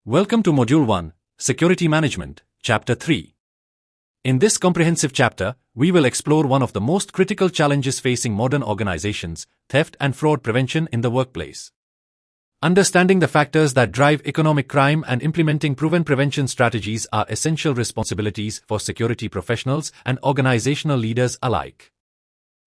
Welcome to Module 1, Security Management, Chapter 3. In this comprehensive chapter, we will explore one of the most critical challenges facing modern organizations, theft and fraud prevention in the workplace. Understanding the factors that drive economic crime and implementing proven prevention strategies are essential responsibilities for security professionals and organizational leaders alike.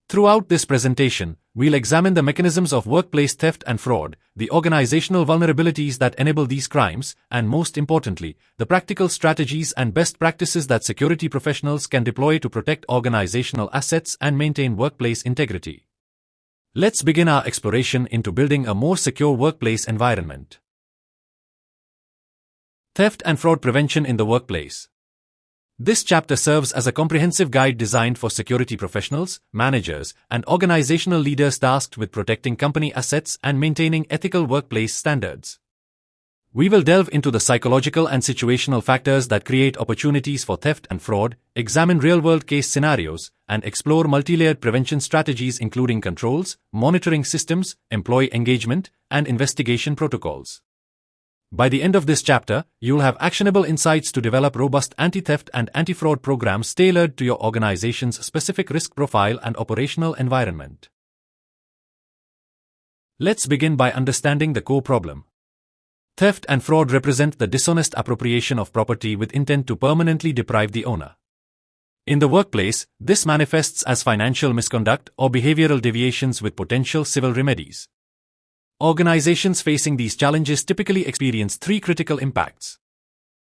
Throughout this presentation, we'll examine the mechanisms of workplace theft and fraud, the organizational vulnerabilities that enable these crimes, and most importantly, the practical strategies and best practices that security professionals can deploy to protect organizational assets and maintain workplace integrity. Let's begin our exploration into building a more secure workplace environment. Theft and fraud prevention in the workplace. This chapter serves as a comprehensive guide designed for security professionals, managers, and organizational leaders tasked with protecting company assets and maintaining ethical workplace standards. We will delve into the psychological and situational factors that create opportunities for theft and fraud, examine real-world case scenarios, and explore multi-layered prevention strategies including controls, monitoring systems, employee engagement, and investigation protocols. By the end of this chapter, you'll have actionable insights to develop robust anti-theft and anti-fraud programs tailored to your organization's specific risk profile and operational environment. Let's begin by understanding the core problem. Theft and fraud represent the dishonest appropriation of property with intent to permanently deprive the owner. In the workplace, this manifests as financial misconduct or behavioral deviations with potential civil remedies. Organizations facing these challenges typically experience three critical impacts.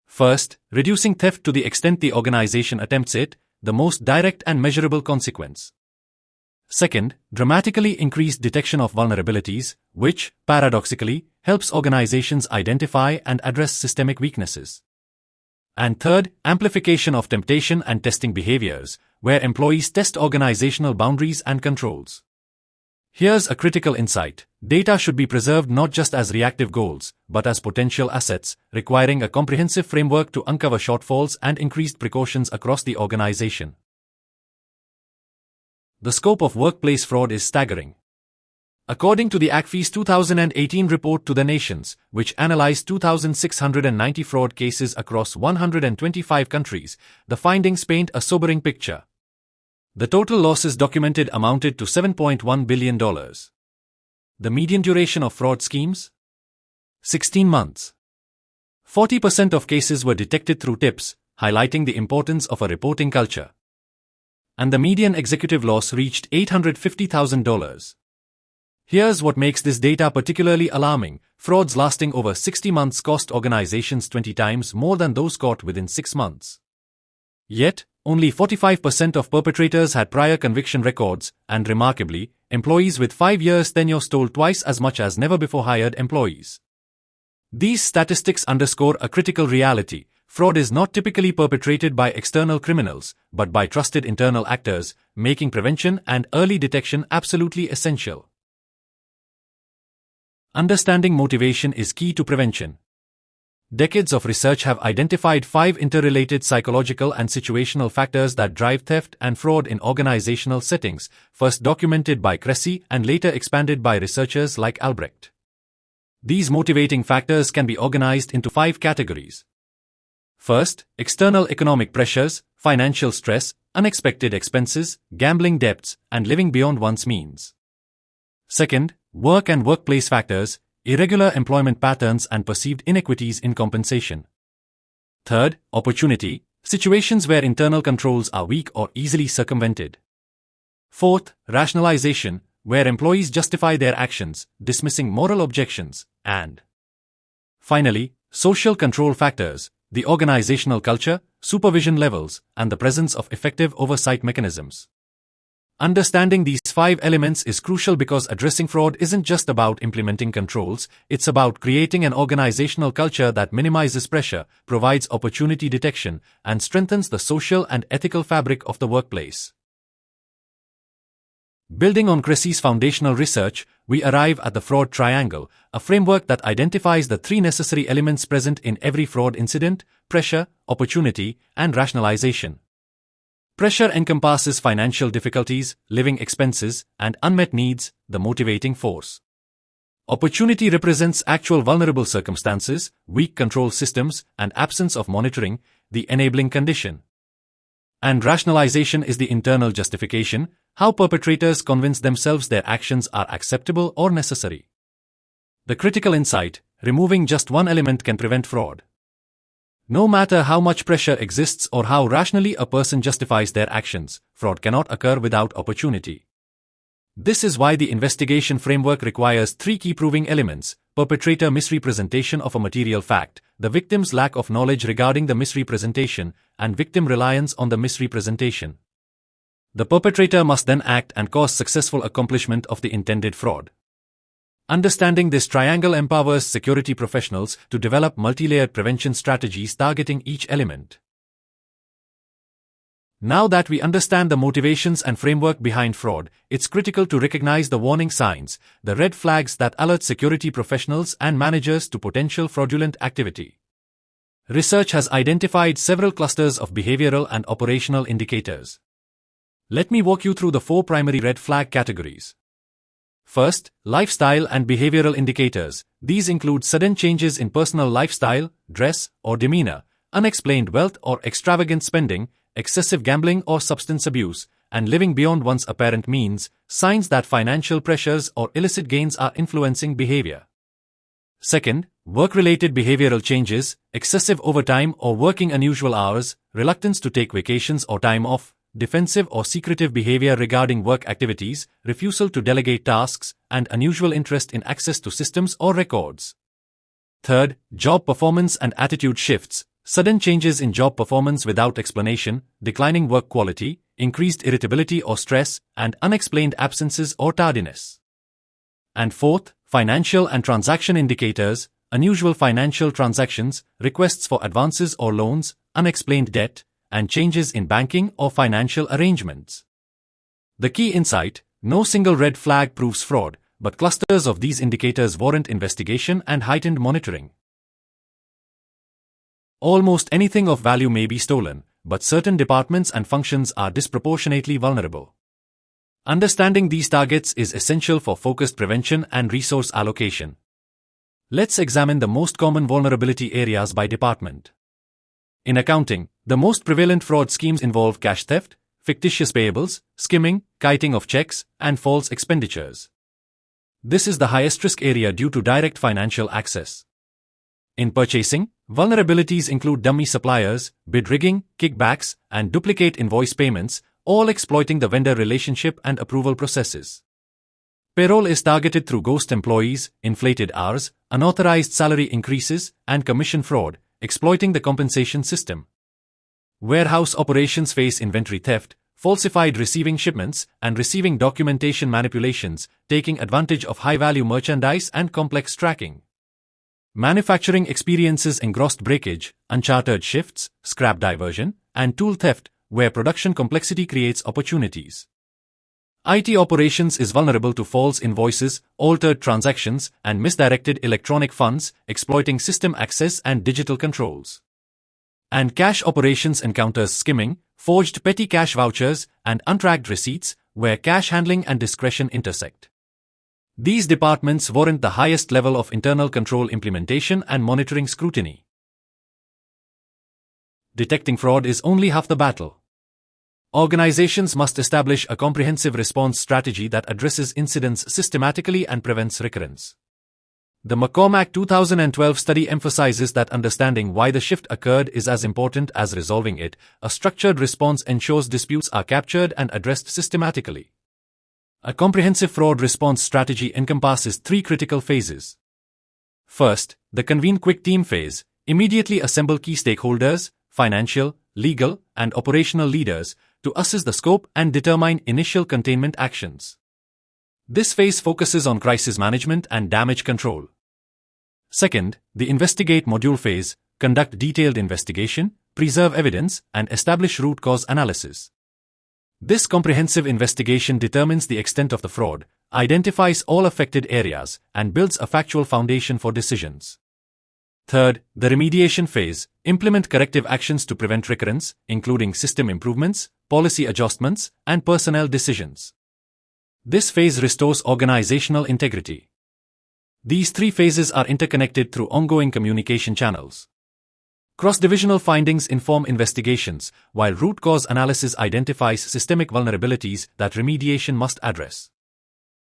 First, reducing theft to the extent the organization attempts it, the most direct and measurable consequence. Second, dramatically increased detection of vulnerabilities, which, paradoxically, helps organizations identify and address systemic weaknesses. And third, amplification of temptation and testing behaviors, where employees test organizational boundaries and controls. Here's a critical insight. Data should be preserved not just as reactive goals, but as potential assets, requiring a comprehensive framework to uncover shortfalls and increased precautions across the organization. The scope of workplace fraud is staggering. According to the ACFE's 2018 report to the nations, which analyzed 2,690 fraud cases across 125 countries, the findings paint a sobering picture. The total losses documented amounted to $7.1 billion. The median duration of fraud schemes? 16 months. 40% of cases were detected through tips, highlighting the importance of a reporting culture. And the median executive loss reached $850,000. Here's what makes this data particularly alarming. Frauds lasting over 60 months cost organizations 20 times more than those caught within 6 months. Yet, only 45% of perpetrators had prior conviction records, and remarkably, employees with 5 years tenure stole twice as much as never before hired employees. These statistics underscore a critical reality. Fraud is not typically perpetrated by external criminals, but by trusted internal actors, making prevention and early detection absolutely essential. Understanding motivation is key to prevention. Decades of research have identified 5 interrelated psychological and situational factors that drive theft and fraud in organizational settings, first documented by Cressy and later expanded by researchers like Albrecht. These motivating factors can be organized into 5 categories. First, external economic pressures, financial stress, unexpected expenses, gambling debts, and living beyond one's means. Second, work and workplace factors, irregular employment patterns and perceived inequities in compensation. Third, opportunity, situations where internal controls are weak or easily circumvented. Fourth, rationalization, where employees justify their actions, dismissing moral objections. And finally, social control factors, the organizational culture, supervision levels, and the presence of effective oversight mechanisms. Understanding these 5 elements is crucial because addressing fraud isn't just about implementing controls, it's about creating an organizational culture that minimizes pressure, provides opportunity detection, and strengthens the social and ethical fabric of the workplace. Building on Cressy's foundational research, we arrive at the fraud triangle, a framework that identifies the 3 necessary elements present in every fraud incident: pressure, opportunity, and rationalization. Pressure encompasses financial difficulties, living expenses, and unmet needs, the motivating force. Opportunity represents actual vulnerable circumstances, weak control systems, and absence of monitoring, the enabling condition. And rationalization is the internal justification, how perpetrators convince themselves their actions are acceptable or necessary. The critical insight: removing just one element can prevent fraud. No matter how much pressure exists or how rationally a person justifies their actions, fraud cannot occur without opportunity. This is why the investigation framework requires three key proving elements: perpetrator misrepresentation of a material fact, the victim's lack of knowledge regarding the misrepresentation, and victim reliance on the misrepresentation. The perpetrator must then act and cause successful accomplishment of the intended fraud. Understanding this triangle empowers security professionals to develop multi-layered prevention strategies targeting each element. Now that we understand the motivations and framework behind fraud, it's critical to recognize the warning signs, the red flags that alert security professionals and managers to potential fraudulent activity. Research has identified several clusters of behavioral and operational indicators. Let me walk you through the 4 primary red flag categories. First, lifestyle and behavioral indicators. These include sudden changes in personal lifestyle, dress, or demeanor, unexplained wealth or extravagant spending, excessive gambling or substance abuse, and living beyond one's apparent means, signs that financial pressures or illicit gains are influencing behavior. Second, work-related behavioral changes, excessive overtime or working unusual hours, reluctance to take vacations or time off, defensive or secretive behavior regarding work activities, refusal to delegate tasks, and unusual interest in access to systems or records. Third, job performance and attitude shifts, sudden changes in job performance without explanation, declining work quality, increased irritability or stress, and unexplained absences or tardiness. And fourth, financial and transaction indicators, unusual financial transactions, requests for advances or loans, unexplained debt, and changes in banking or financial arrangements. The key insight: no single red flag proves fraud, but clusters of these indicators warrant investigation and heightened monitoring. Almost anything of value may be stolen, but certain departments and functions are disproportionately vulnerable. Understanding these targets is essential for focused prevention and resource allocation. Let's examine the most common vulnerability areas by department. In accounting, the most prevalent fraud schemes involve cash theft, fictitious payables, skimming, kiting of checks, and false expenditures. This is the highest risk area due to direct financial access. In purchasing, vulnerabilities include dummy suppliers, bid rigging, kickbacks, and duplicate invoice payments, all exploiting the vendor relationship and approval processes. Payroll is targeted through ghost employees, inflated hours, unauthorized salary increases, and commission fraud, exploiting the compensation system. Warehouse operations face inventory theft, falsified receiving shipments, and receiving documentation manipulations, taking advantage of high-value merchandise and complex tracking. Manufacturing experiences engrossed breakage, unchartered shifts, scrap diversion, and tool theft, where production complexity creates opportunities. IT operations is vulnerable to false invoices, altered transactions, and misdirected electronic funds, exploiting system access and digital controls. And cash operations encounters skimming, forged petty cash vouchers, and untracked receipts, where cash handling and discretion intersect. These departments warrant the highest level of internal control implementation and monitoring scrutiny. Detecting fraud is only half the battle. Organizations must establish a comprehensive response strategy that addresses incidents systematically and prevents recurrence. The McCormack 2012 study emphasizes that understanding why the shift occurred is as important as resolving it. A structured response ensures disputes are captured and addressed systematically. A comprehensive fraud response strategy encompasses 3 critical phases. First, the convene quick team phase. Immediately assemble key stakeholders, financial, legal, and operational leaders, to assess the scope and determine initial containment actions. This phase focuses on crisis management and damage control. Second, the investigate module phase. Conduct detailed investigation, preserve evidence, and establish root cause analysis. This comprehensive investigation determines the extent of the fraud, identifies all affected areas, and builds a factual foundation for decisions. Third, the remediation phase. Implement corrective actions to prevent recurrence, including system improvements, policy adjustments, and personnel decisions. This phase restores organizational integrity. These three phases are interconnected through ongoing communication channels. Cross-divisional findings inform investigations, while root cause analysis identifies systemic vulnerabilities that remediation must address.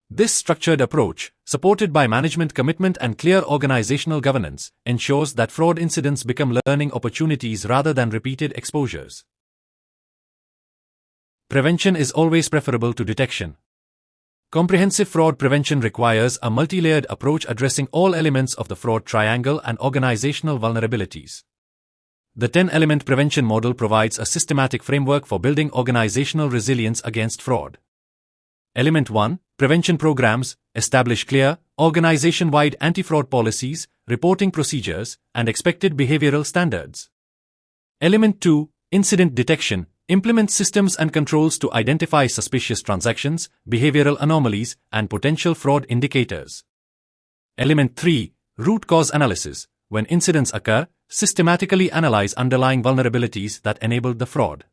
This structured approach, supported by management commitment and clear organizational governance, ensures that fraud incidents become learning opportunities rather than repeated exposures. Prevention is always preferable to detection. Comprehensive fraud prevention requires a multi-layered approach addressing all elements of the fraud triangle and organizational vulnerabilities. The 10-element prevention model provides a systematic framework for building organizational resilience against fraud. Element 1. Prevention programs establish clear, organization-wide anti-fraud policies, reporting procedures, and expected behavioral standards. Element 2. Incident detection implement systems and controls to identify suspicious transactions, behavioral anomalies, and potential fraud indicators. Element 3. Root cause analysis. When incidents occur, systematically analyze underlying vulnerabilities that enabled the fraud.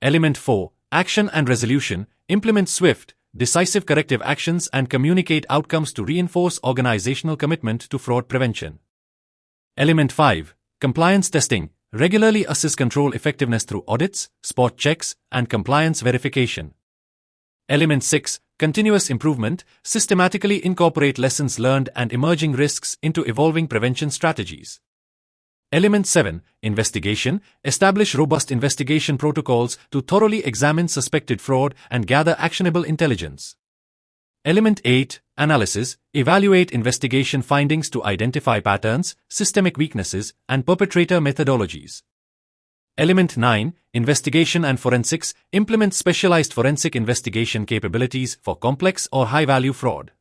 Element 4. Action and resolution. Implement swift, decisive corrective actions and communicate outcomes to reinforce organizational commitment to fraud prevention. Element 5. Compliance testing. Regularly assess control effectiveness through audits, spot checks, and compliance verification. Element 6. Continuous improvement. Systematically incorporate lessons learned and emerging risks into evolving prevention strategies. Element 7. Investigation. Establish robust investigation protocols to thoroughly examine suspected fraud and gather actionable intelligence. Element 8. Analysis. Evaluate investigation findings to identify patterns, systemic weaknesses, and perpetrator methodologies. Element 9. Investigation and forensics. Implement specialized forensic investigation capabilities for complex or high-value fraud.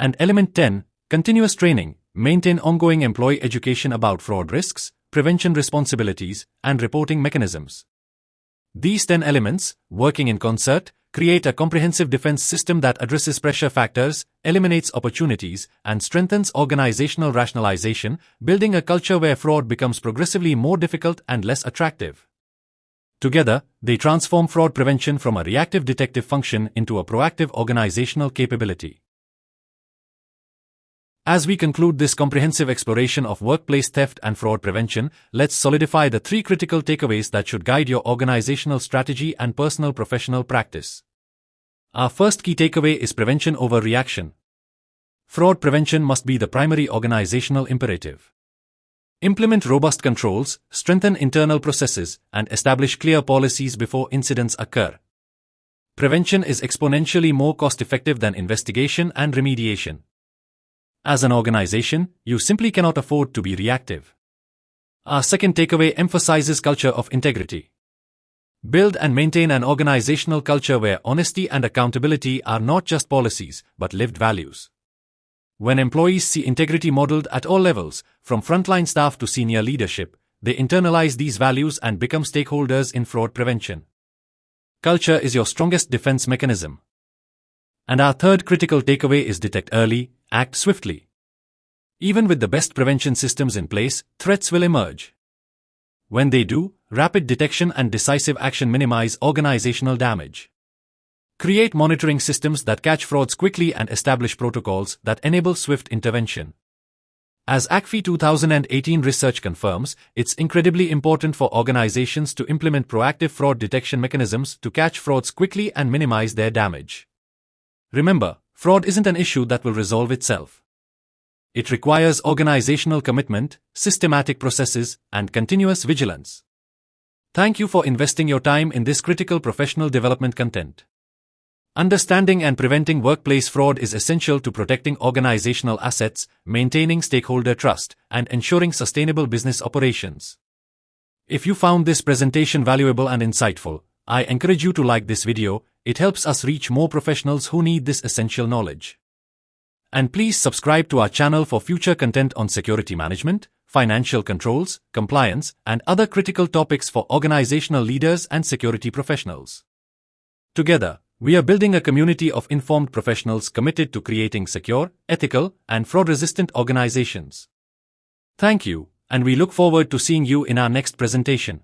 And Element 10. Continuous training. Maintain ongoing employee education about fraud risks, prevention responsibilities, and reporting mechanisms. These 10 elements, working in concert, create a comprehensive defense system that addresses pressure factors, eliminates opportunities, and strengthens organizational rationalization, building a culture where fraud becomes progressively more difficult and less attractive. Together, they transform fraud prevention from a reactive detective function into a proactive organizational capability. As we conclude this comprehensive exploration of workplace theft and fraud prevention, let's solidify the 3 critical takeaways that should guide your organizational strategy and personal professional practice. Our first key takeaway is prevention over reaction. Fraud prevention must be the primary organizational imperative. Implement robust controls, strengthen internal processes, and establish clear policies before incidents occur. Prevention is exponentially more cost-effective than investigation and remediation. As an organization, you simply cannot afford to be reactive. Our second takeaway emphasizes culture of integrity. Build and maintain an organizational culture where honesty and accountability are not just policies, but lived values. When employees see integrity modeled at all levels, from frontline staff to senior leadership, they internalize these values and become stakeholders in fraud prevention. Culture is your strongest defense mechanism. And our third critical takeaway is detect early, act swiftly. Even with the best prevention systems in place, threats will emerge. When they do, rapid detection and decisive action minimize organizational damage. Create monitoring systems that catch frauds quickly and establish protocols that enable swift intervention. As ACFE 2018 research confirms, it's incredibly important for organizations to implement proactive fraud detection mechanisms to catch frauds quickly and minimize their damage. Remember, fraud isn't an issue that will resolve itself. It requires organizational commitment, systematic processes, and continuous vigilance. Thank you for investing your time in this critical professional development content. Understanding and preventing workplace fraud is essential to protecting organizational assets, maintaining stakeholder trust, and ensuring sustainable business operations. If you found this presentation valuable and insightful, I encourage you to like this video. It helps us reach more professionals who need this essential knowledge. And please subscribe to our channel for future content on security management, financial controls, compliance, and other critical topics for organizational leaders and security professionals. Together, we are building a community of informed professionals committed to creating secure, ethical, and fraud-resistant organizations. Thank you, and we look forward to seeing you in our next presentation.